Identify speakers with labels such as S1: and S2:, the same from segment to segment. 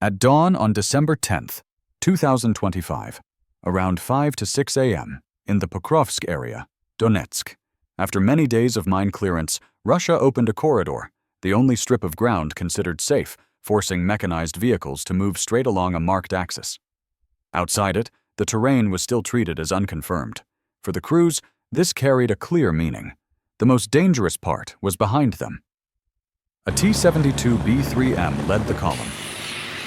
S1: At dawn on December 10th, 2025, around 5 to 6 a.m., in the Pokrovsk area, Donetsk, after many days of mine clearance, Russia opened a corridor, the only strip of ground considered safe, forcing mechanized vehicles to move straight along a marked axis. Outside it, the terrain was still treated as unconfirmed. For the crews, this carried a clear meaning. The most dangerous part was behind them. A T-72B3M led the column.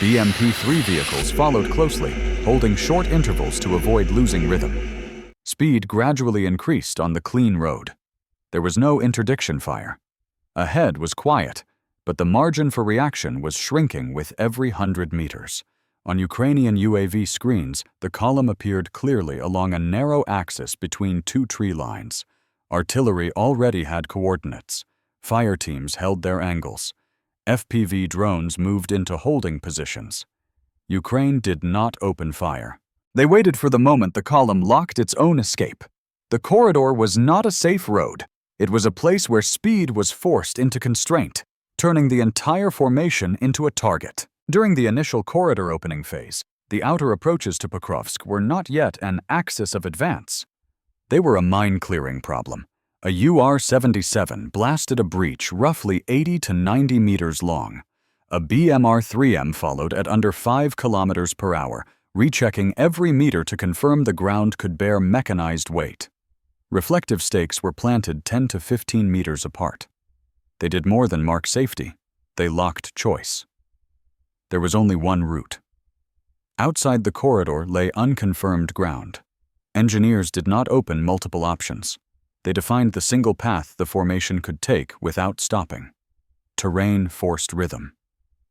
S1: BMP-3 vehicles followed closely, holding short intervals to avoid losing rhythm. Speed gradually increased on the clean road. There was no interdiction fire. Ahead was quiet, but the margin for reaction was shrinking with every 100 meters. On Ukrainian UAV screens, the column appeared clearly along a narrow axis between two tree lines. Artillery already had coordinates. Fire teams held their angles. FPV drones moved into holding positions. Ukraine did not open fire. They waited for the moment the column locked its own escape. The corridor was not a safe road. It was a place where speed was forced into constraint, turning the entire formation into a target. During the initial corridor opening phase, the outer approaches to Pokrovsk were not yet an axis of advance. They were a mine-clearing problem. A UR-77 blasted a breach roughly 80 to 90 meters long. A BMR-3M followed at under 5 kilometers per hour, rechecking every meter to confirm the ground could bear mechanized weight. Reflective stakes were planted 10 to 15 meters apart. They did more than mark safety. They locked choice. There was only one route. Outside the corridor lay unconfirmed ground. Engineers did not open multiple options. They defined the single path the formation could take without stopping. Terrain forced rhythm.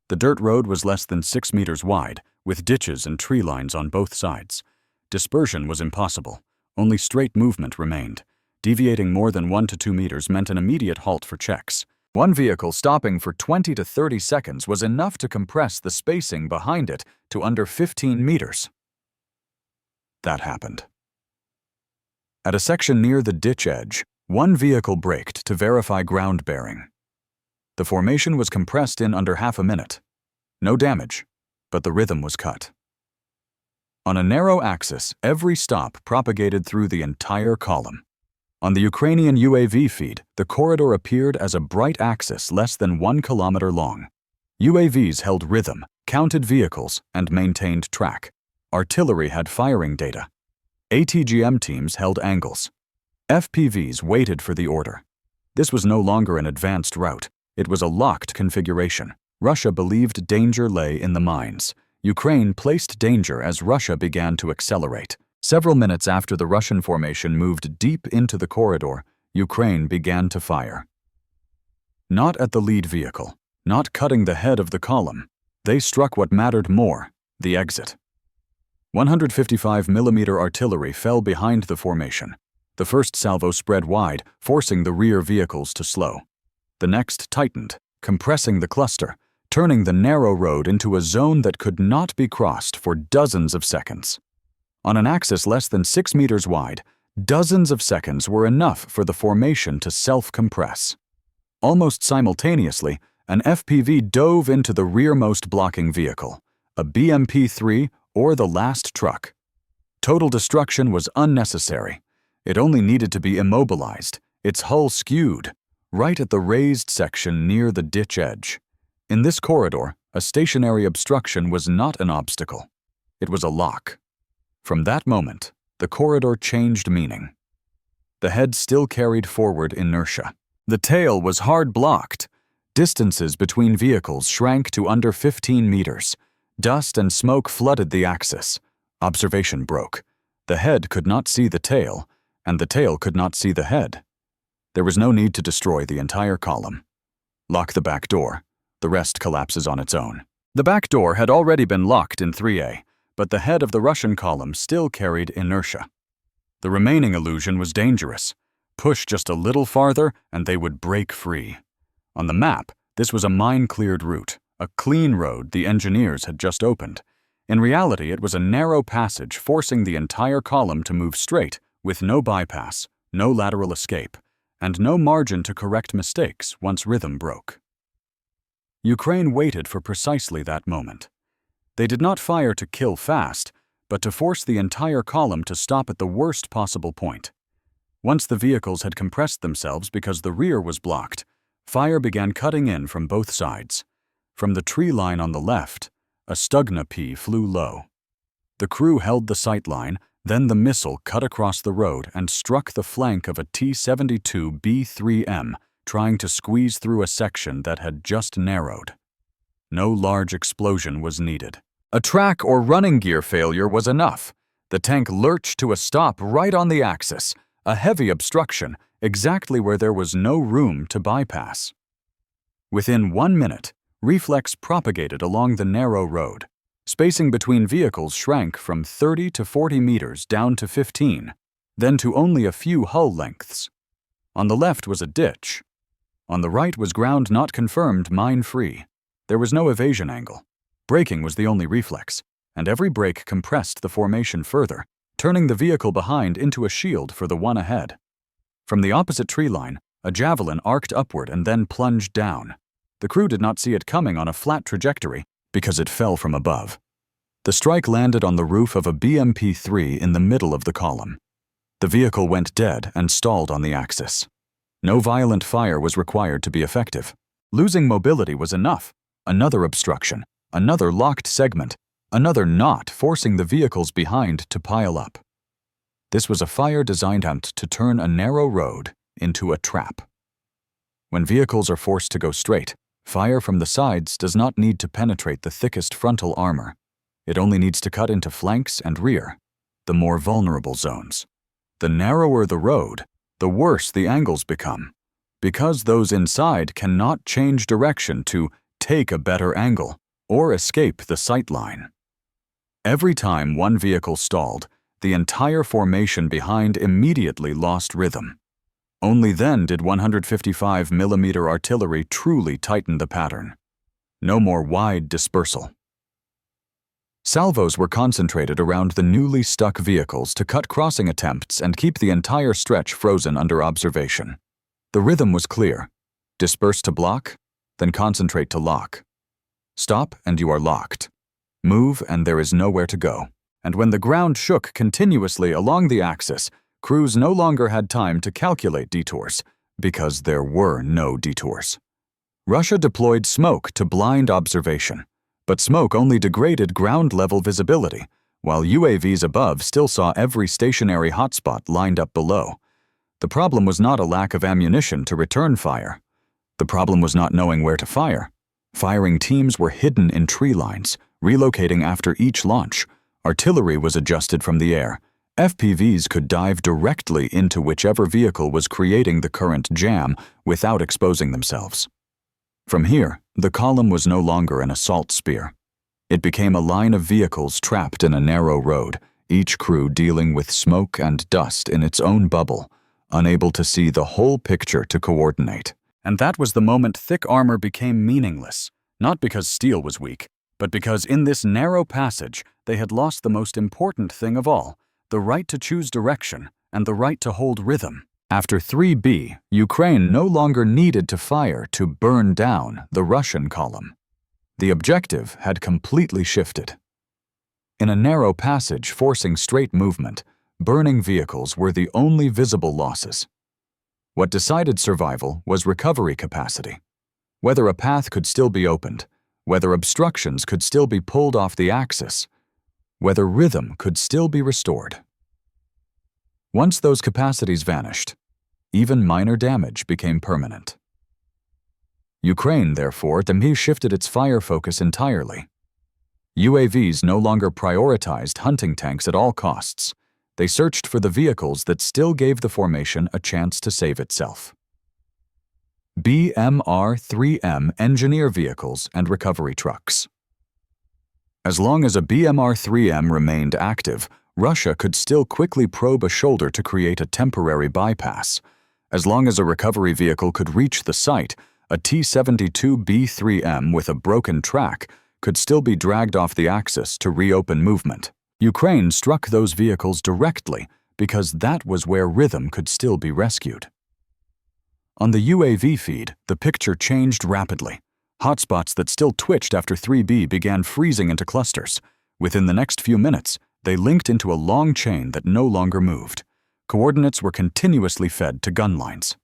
S1: The dirt road was less than 6 meters wide, with ditches and tree lines on both sides. Dispersion was impossible. Only straight movement remained. Deviating more than 1 to 2 meters meant an immediate halt for checks. One vehicle stopping for 20 to 30 seconds was enough to compress the spacing behind it to under 15 meters. That happened. At a section near the ditch edge, one vehicle braked to verify ground bearing. The formation was compressed in under half a minute. No damage, but the rhythm was cut. On a narrow axis, every stop propagated through the entire column. On the Ukrainian UAV feed, the corridor appeared as a bright axis less than 1 kilometer long. UAVs held rhythm, counted vehicles, and maintained track. Artillery had firing data. ATGM teams held angles. FPVs waited for the order. This was no longer an advanced route. It was a locked configuration. Russia believed danger lay in the mines. Ukraine placed danger as Russia began to accelerate. Several minutes after the Russian formation moved deep into the corridor, Ukraine began to fire. Not at the lead vehicle, not cutting the head of the column. They struck what mattered more, the exit. 155mm artillery fell behind the formation. The first salvo spread wide, forcing the rear vehicles to slow. The next tightened, compressing the cluster, turning the narrow road into a zone that could not be crossed for dozens of seconds. On an axis less than 6 meters wide, dozens of seconds were enough for the formation to self-compress. Almost simultaneously, an FPV dove into the rearmost blocking vehicle, a BMP-3 or the last truck. Total destruction was unnecessary. It only needed to be immobilized, its hull skewed, right at the raised section near the ditch edge. In this corridor, a stationary obstruction was not an obstacle. It was a lock. From that moment, the corridor changed meaning. The head still carried forward inertia. The tail was hard blocked. Distances between vehicles shrank to under 15 meters. Dust and smoke flooded the axis. Observation broke. The head could not see the tail, and the tail could not see the head. There was no need to destroy the entire column. Lock the back door. The rest collapses on its own. The back door had already been locked in 3A, but the head of the Russian column still carried inertia. The remaining illusion was dangerous. Push just a little farther, and they would break free. On the map, this was a mine-cleared route, a clean road the engineers had just opened. In reality, it was a narrow passage forcing the entire column to move straight, with no bypass, no lateral escape, and no margin to correct mistakes once rhythm broke. Ukraine waited for precisely that moment. They did not fire to kill fast, but to force the entire column to stop at the worst possible point. Once the vehicles had compressed themselves because the rear was blocked, fire began cutting in from both sides. From the tree line on the left, a Stugna P flew low. The crew held the sight line, then the missile cut across the road and struck the flank of a T-72B3M, trying to squeeze through a section that had just narrowed. No large explosion was needed. A track or running gear failure was enough. The tank lurched to a stop right on the axis, a heavy obstruction, exactly where there was no room to bypass. Within 1 minute, reflex propagated along the narrow road. Spacing between vehicles shrank from 30 to 40 meters down to 15, then to only a few hull lengths. On the left was a ditch. On the right was ground not confirmed mine-free. There was no evasion angle. Braking was the only reflex, and every brake compressed the formation further, turning the vehicle behind into a shield for the one ahead. From the opposite tree line, a javelin arced upward and then plunged down. The crew did not see it coming on a flat trajectory because it fell from above. The strike landed on the roof of a BMP-3 in the middle of the column. The vehicle went dead and stalled on the axis. No violent fire was required to be effective. Losing mobility was enough. Another obstruction, another locked segment, another knot forcing the vehicles behind to pile up. This was a fire designed to turn a narrow road into a trap. When vehicles are forced to go straight, fire from the sides does not need to penetrate the thickest frontal armor. It only needs to cut into flanks and rear, the more vulnerable zones. The narrower the road, the worse the angles become, because those inside cannot change direction to take a better angle or escape the sight line. Every time one vehicle stalled, the entire formation behind immediately lost rhythm. Only then did 155mm artillery truly tighten the pattern. No more wide dispersal. Salvos were concentrated around the newly stuck vehicles to cut crossing attempts and keep the entire stretch frozen under observation. The rhythm was clear. Disperse to block, then concentrate to lock. Stop and you are locked. Move and there is nowhere to go. And when the ground shook continuously along the axis, crews no longer had time to calculate detours, because there were no detours. Russia deployed smoke to blind observation, but smoke only degraded ground-level visibility, while UAVs above still saw every stationary hotspot lined up below. The problem was not a lack of ammunition to return fire. The problem was not knowing where to fire. Firing teams were hidden in tree lines, relocating after each launch. Artillery was adjusted from the air. FPVs could dive directly into whichever vehicle was creating the current jam without exposing themselves. From here, the column was no longer an assault spear. It became a line of vehicles trapped in a narrow road, each crew dealing with smoke and dust in its own bubble, unable to see the whole picture to coordinate. And that was the moment thick armor became meaningless, not because steel was weak, but because in this narrow passage they had lost the most important thing of all, the right to choose direction and the right to hold rhythm. After 3B, Ukraine no longer needed to fire to burn down the Russian column. The objective had completely shifted. In a narrow passage forcing straight movement, burning vehicles were the only visible losses. What decided survival was recovery capacity. Whether a path could still be opened, whether obstructions could still be pulled off the axis, whether rhythm could still be restored. Once those capacities vanished, even minor damage became permanent. Ukraine, therefore, shifted its fire focus entirely. UAVs no longer prioritized hunting tanks at all costs. They searched for the vehicles that still gave the formation a chance to save itself. BMR-3M engineer vehicles and recovery trucks. As long as a BMR-3M remained active, Russia could still quickly probe a shoulder to create a temporary bypass. As long as a recovery vehicle could reach the site, a T-72B3M with a broken track could still be dragged off the axis to reopen movement. Ukraine struck those vehicles directly because that was where rhythm could still be rescued. On the UAV feed, the picture changed rapidly. Hotspots that still twitched after 3B began freezing into clusters. Within the next few minutes, they linked into a long chain that no longer moved. Coordinates were continuously fed to gun lines.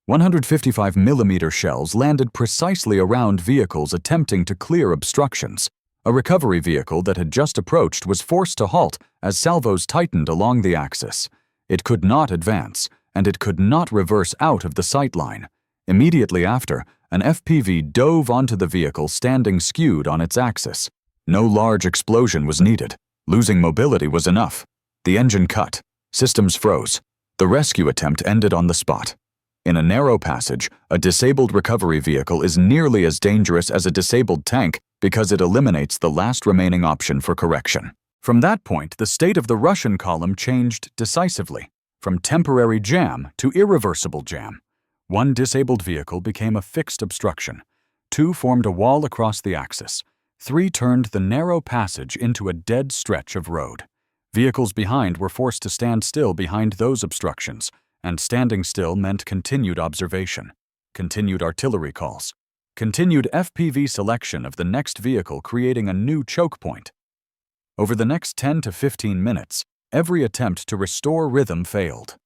S1: 155mm shells landed precisely around vehicles attempting to clear obstructions. A recovery vehicle that had just approached was forced to halt as salvos tightened along the axis. It could not advance, and it could not reverse out of the sight line. Immediately after, an FPV dove onto the vehicle standing skewed on its axis. No large explosion was needed. Losing mobility was enough. The engine cut. Systems froze. The rescue attempt ended on the spot. In a narrow passage, a disabled recovery vehicle is nearly as dangerous as a disabled tank because it eliminates the last remaining option for correction. From that point, the state of the Russian column changed decisively, from temporary jam to irreversible jam. One disabled vehicle became a fixed obstruction. 2 formed a wall across the axis. 3 turned the narrow passage into a dead stretch of road. Vehicles behind were forced to stand still behind those obstructions, and standing still meant continued observation, continued artillery calls, continued FPV selection of the next vehicle creating a new choke point. Over the next 10 to 15 minutes, every attempt to restore rhythm failed.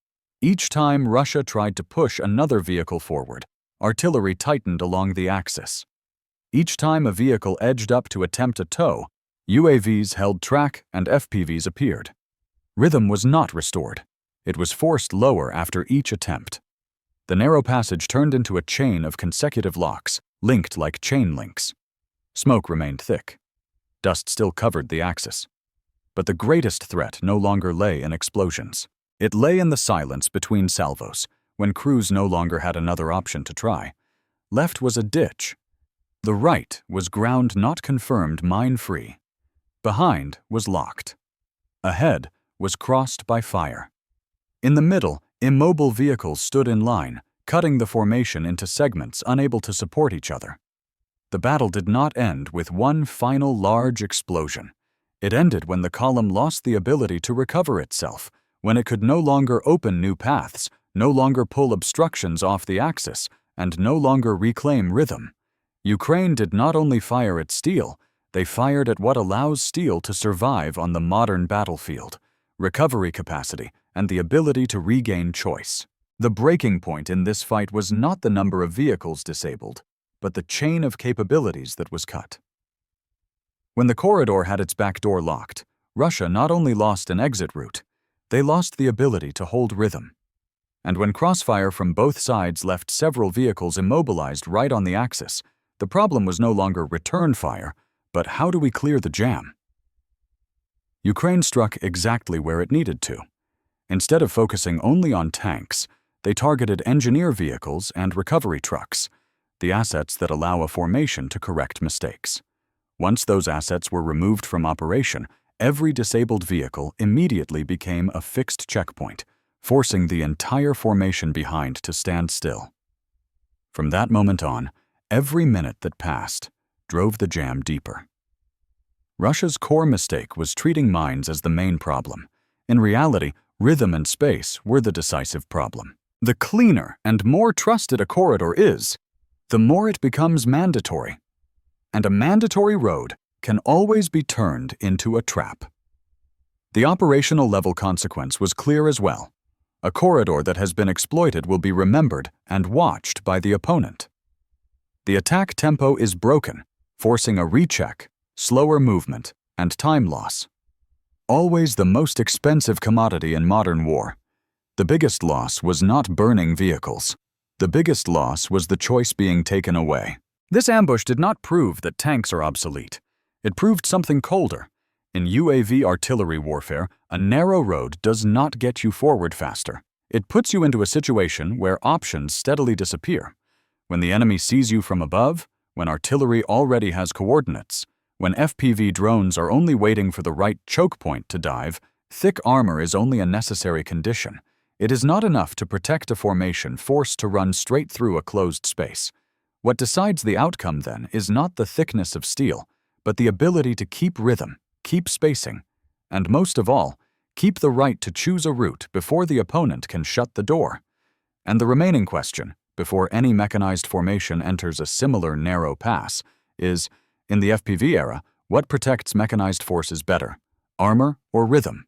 S1: Each time Russia tried to push another vehicle forward, artillery tightened along the axis. Each time a vehicle edged up to attempt a tow, UAVs held track and FPVs appeared. Rhythm was not restored. It was forced lower after each attempt. The narrow passage turned into a chain of consecutive locks, linked like chain links. Smoke remained thick. Dust still covered the axis. But the greatest threat no longer lay in explosions. It lay in the silence between salvos, when crews no longer had another option to try. Left was a ditch. The right was ground not confirmed mine-free. Behind was locked. Ahead was crossed by fire. In the middle, immobile vehicles stood in line, cutting the formation into segments unable to support each other. The battle did not end with one final large explosion. It ended when the column lost the ability to recover itself, when it could no longer open new paths, no longer pull obstructions off the axis, and no longer reclaim rhythm. Ukraine did not only fire at steel, they fired at what allows steel to survive on the modern battlefield: recovery capacity and the ability to regain choice. The breaking point in this fight was not the number of vehicles disabled, but the chain of capabilities that was cut. When the corridor had its back door locked, Russia not only lost an exit route, they lost the ability to hold rhythm. And when crossfire from both sides left several vehicles immobilized right on the axis, the problem was no longer return fire, but how do we clear the jam? Ukraine struck exactly where it needed to. Instead of focusing only on tanks, they targeted engineer vehicles and recovery trucks, the assets that allow a formation to correct mistakes. Once those assets were removed from operation, every disabled vehicle immediately became a fixed checkpoint, forcing the entire formation behind to stand still. From that moment on, every minute that passed drove the jam deeper. Russia's core mistake was treating mines as the main problem. In reality, rhythm and space were the decisive problem. The cleaner and more trusted a corridor is, the more it becomes mandatory. And a mandatory road can always be turned into a trap. The operational level consequence was clear as well. A corridor that has been exploited will be remembered and watched by the opponent. The attack tempo is broken, forcing a recheck, slower movement, and time loss. Always the most expensive commodity in modern war. The biggest loss was not burning vehicles. The biggest loss was the choice being taken away. This ambush did not prove that tanks are obsolete. It proved something colder. In UAV artillery warfare, a narrow road does not get you forward faster. It puts you into a situation where options steadily disappear. When the enemy sees you from above, when artillery already has coordinates, when FPV drones are only waiting for the right choke point to dive, thick armor is only a necessary condition. It is not enough to protect a formation forced to run straight through a closed space. What decides the outcome, then, is not the thickness of steel, but the ability to keep rhythm, keep spacing, and most of all, keep the right to choose a route before the opponent can shut the door. And the remaining question, before any mechanized formation enters a similar narrow pass is, in the FPV era, what protects mechanized forces better, armor or rhythm?